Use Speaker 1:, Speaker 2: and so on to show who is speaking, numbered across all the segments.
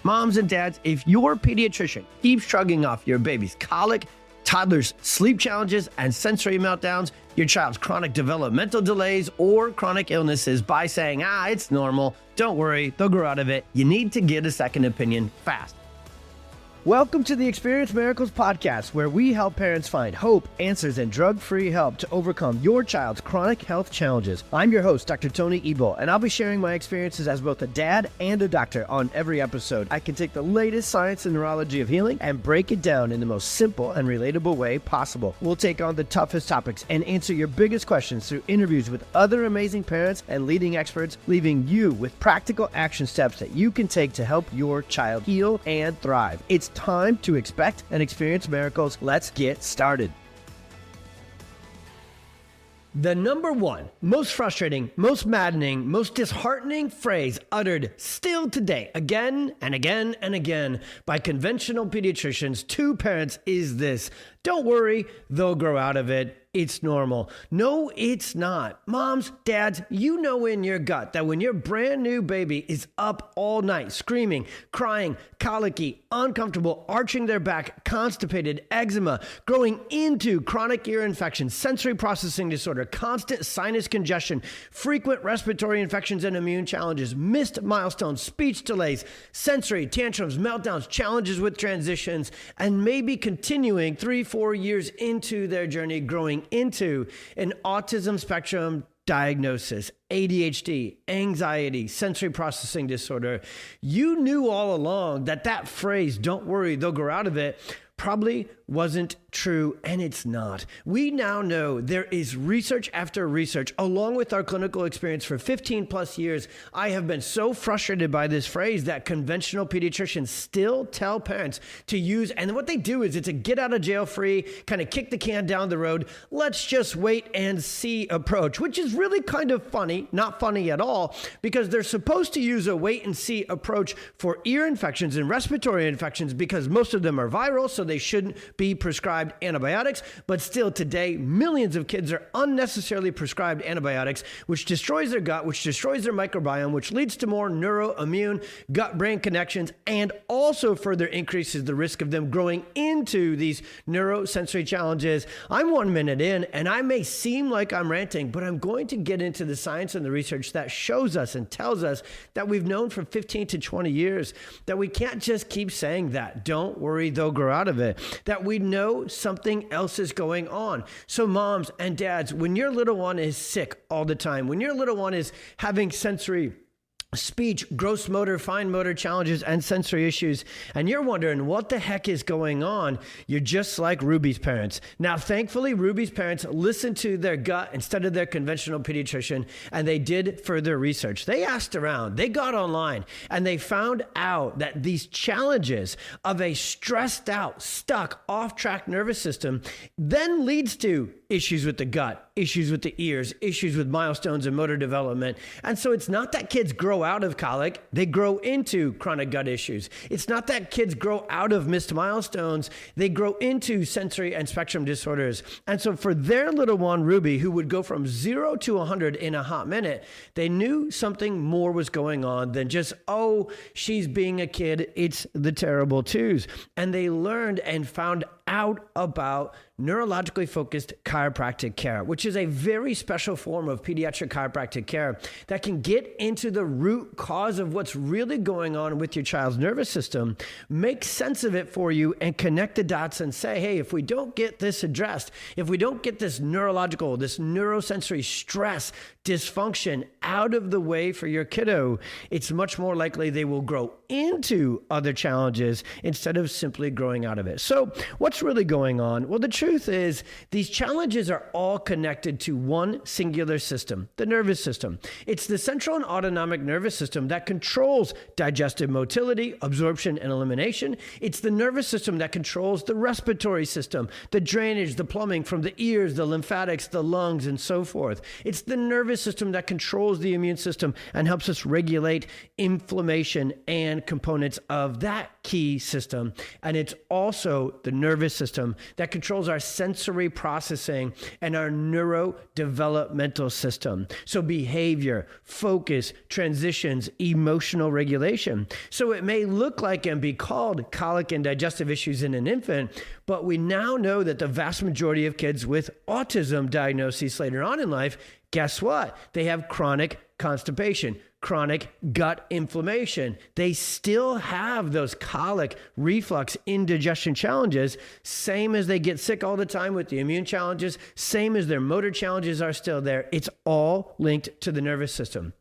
Speaker 1: Moms and dads, if your pediatrician keeps shrugging off your baby's colic, toddler's sleep challenges, and sensory meltdowns, your child's chronic developmental delays, or chronic illnesses by saying, it's normal, don't worry, they'll grow out of it, you need to get a second opinion fast. Welcome to the Experience Miracles podcast, where we help parents find hope, answers, and drug-free help to overcome your child's chronic health challenges. I'm your host, Dr. Tony Ebel, and I'll be sharing my experiences as both a dad and a doctor on every episode. I can take the latest science and neurology of healing and break it down in the most simple and relatable way possible. We'll take on the toughest topics and answer your biggest questions through interviews with other amazing parents and leading experts, leaving you with practical action steps that you can take to help your child heal and thrive. It's time to expect and experience miracles. Let's get started. The number one most frustrating, most maddening, most disheartening phrase uttered still today, again and again and again, by conventional pediatricians to parents is this: don't worry, they'll grow out of it. It's normal. No, it's not. Moms, dads, you know in your gut that when your brand new baby is up all night, screaming, crying, colicky, uncomfortable, arching their back, constipated, eczema, growing into chronic ear infection, sensory processing disorder, constant sinus congestion, frequent respiratory infections and immune challenges, missed milestones, speech delays, sensory tantrums, meltdowns, challenges with transitions, and maybe continuing 3-4 years into their journey growing into an autism spectrum diagnosis, ADHD, anxiety, sensory processing disorder. You knew all along that phrase, don't worry, they'll grow out of it, probably wasn't true, and it's not. We now know there is research after research, along with our clinical experience for 15 plus years. I have been so frustrated by this phrase that conventional pediatricians still tell parents to use, and what they do is it's a get out of jail free, kind of kick the can down the road, let's just wait and see approach, which is really kind of funny, not funny at all, because they're supposed to use a wait and see approach for ear infections and respiratory infections because most of them are viral, so they shouldn't be prescribed antibiotics. But still today, millions of kids are unnecessarily prescribed antibiotics, which destroys their gut, which destroys their microbiome, which leads to more neuroimmune gut-brain connections, and also further increases the risk of them growing into these neurosensory challenges. I'm 1 minute in, and I may seem like I'm ranting, but I'm going to get into the science and the research that shows us and tells us that we've known for 15 to 20 years that we can't just keep saying that, don't worry, they'll grow out of it, that we know something else is going on. So moms and dads, when your little one is sick all the time, when your little one is having sensory, speech, gross motor, fine motor challenges, and sensory issues, and you're wondering what the heck is going on, you're just like Ruby's parents. Now, thankfully, Ruby's parents listened to their gut instead of their conventional pediatrician, and they did further research. They asked around, they got online, and they found out that these challenges of a stressed out, stuck, off-track nervous system then leads to issues with the gut, issues with the ears, issues with milestones and motor development. And so it's not that kids grow out of colic, they grow into chronic gut issues. It's not that kids grow out of missed milestones, they grow into sensory and spectrum disorders. And so for their little one, Ruby, who would go from 0 to 100 in a hot minute, they knew something more was going on than just, she's being a kid, it's the terrible twos. And they learned and found out about neurologically focused chiropractic care, which is a very special form of pediatric chiropractic care that can get into the root cause of what's really going on with your child's nervous system, make sense of it for you, and connect the dots and say, hey, if we don't get this addressed, if we don't get this neurological, this neurosensory stress, dysfunction out of the way for your kiddo, it's much more likely they will grow into other challenges instead of simply growing out of it. So what's really going on? Well, the truth is these challenges are all connected to one singular system, the nervous system. It's the central and autonomic nervous system that controls digestive motility, absorption, and elimination. It's the nervous system that controls the respiratory system, the drainage, the plumbing from the ears, the lymphatics, the lungs, and so forth. It's the nervous system that controls the immune system and helps us regulate inflammation and components of that key system. And it's also the nervous nervous system that controls our sensory processing and our neurodevelopmental system. So behavior, focus, transitions, emotional regulation. So it may look like and be called colic and digestive issues in an infant, but we now know that the vast majority of kids with autism diagnoses later on in life, guess what? They have chronic constipation, chronic gut inflammation. They still have those colic, reflux, indigestion challenges, same as they get sick all the time with the immune challenges, same as their motor challenges are still there. It's all linked to the nervous system.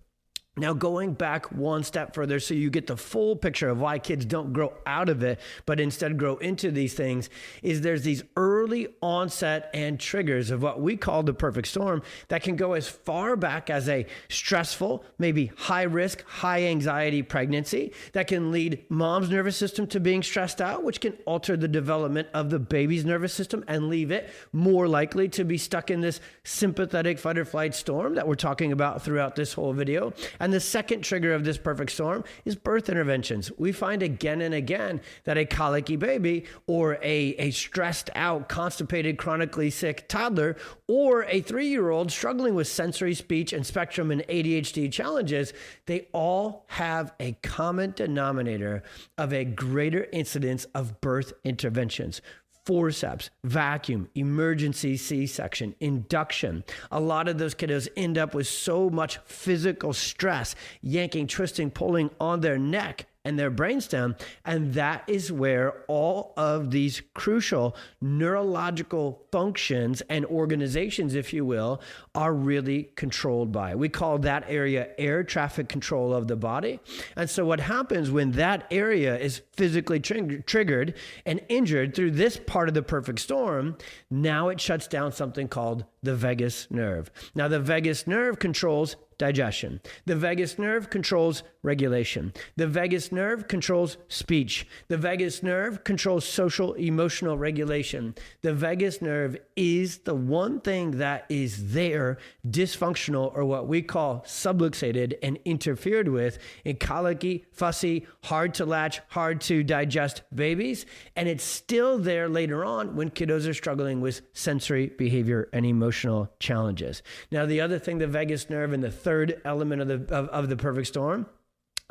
Speaker 1: Now, going back one step further so you get the full picture of why kids don't grow out of it, but instead grow into these things, is there's these early onset and triggers of what we call the perfect storm that can go as far back as a stressful, maybe high risk, high anxiety pregnancy that can lead mom's nervous system to being stressed out, which can alter the development of the baby's nervous system and leave it more likely to be stuck in this sympathetic fight or flight storm that we're talking about throughout this whole video. And the second trigger of this perfect storm is birth interventions. We find again and again that a colicky baby or a stressed out, constipated, chronically sick toddler or a 3-year-old struggling with sensory, speech, and spectrum and ADHD challenges, they all have a common denominator of a greater incidence of birth interventions. Forceps, vacuum, emergency C-section, induction. A lot of those kiddos end up with so much physical stress, yanking, twisting, pulling on their neck and their brainstem. And that is where all of these crucial neurological functions and organizations, if you will, are really controlled by. We call that area air traffic control of the body. And so what happens when that area is physically triggered and injured through this part of the perfect storm, now it shuts down something called the vagus nerve. Now, the vagus nerve controls digestion. The vagus nerve controls regulation. The vagus nerve controls speech. The vagus nerve controls social emotional regulation. The vagus nerve is the one thing that is there dysfunctional, or what we call subluxated and interfered with in colicky, fussy, hard to latch, hard to digest babies. And it's still there later on when kiddos are struggling with sensory, behavior, and emotional challenges. Now, the other thing, the vagus nerve and the third element of the perfect storm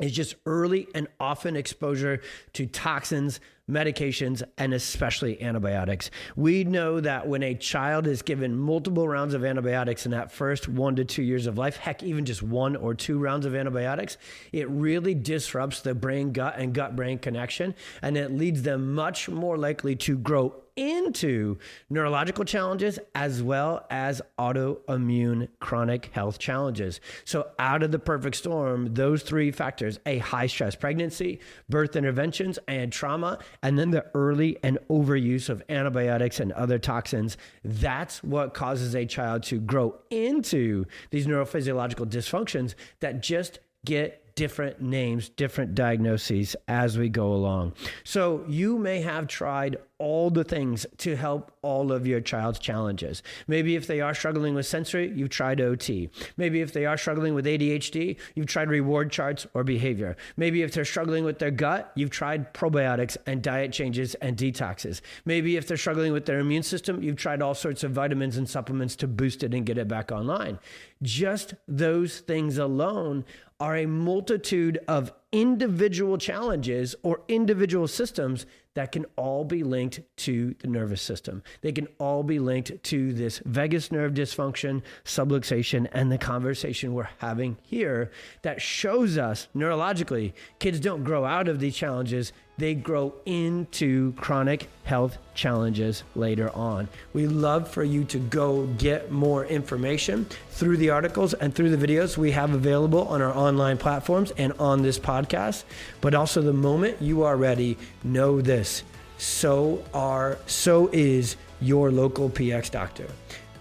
Speaker 1: is just early and often exposure to toxins, medications, and especially antibiotics. We know that when a child is given multiple rounds of antibiotics in that first 1 to 2 years of life, heck, even just 1 or 2 rounds of antibiotics, it really disrupts the brain-gut and gut-brain connection, and it leads them much more likely to grow into neurological challenges as well as autoimmune chronic health challenges. So out of the perfect storm, those 3 factors, a high stress pregnancy, birth interventions, and trauma, and then the early and overuse of antibiotics and other toxins, that's what causes a child to grow into these neurophysiological dysfunctions that just get different names, different diagnoses as we go along. So you may have tried all the things to help all of your child's challenges. Maybe if they are struggling with sensory, you've tried OT. Maybe if they are struggling with ADHD, you've tried reward charts or behavior. Maybe if they're struggling with their gut, you've tried probiotics and diet changes and detoxes. Maybe if they're struggling with their immune system, you've tried all sorts of vitamins and supplements to boost it and get it back online. Just those things alone are a multitude of individual challenges or individual systems that can all be linked to the nervous system. They can all be linked to this vagus nerve dysfunction, subluxation, and the conversation we're having here that shows us neurologically, kids don't grow out of these challenges. They grow into chronic health challenges later on. We love for you to go get more information through the articles and through the videos we have available on our online platforms and on this podcast. But also, the moment you are ready, know this: so is your local PX doctor.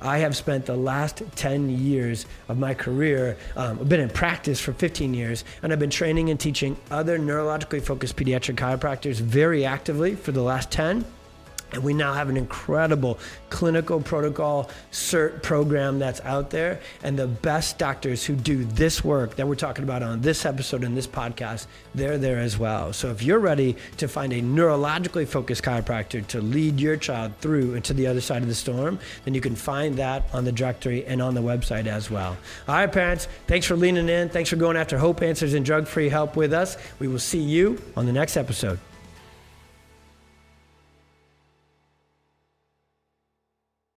Speaker 1: I have spent the last 10 years of my career, I've been in practice for 15 years, and I've been training and teaching other neurologically focused pediatric chiropractors very actively for the last 10. And we now have an incredible clinical protocol cert program that's out there. And the best doctors who do this work that we're talking about on this episode and this podcast, they're there as well. So if you're ready to find a neurologically focused chiropractor to lead your child through into the other side of the storm, then you can find that on the directory and on the website as well. All right, parents, thanks for leaning in. Thanks for going after hope answers and drug-free help with us. We will see you on the next episode.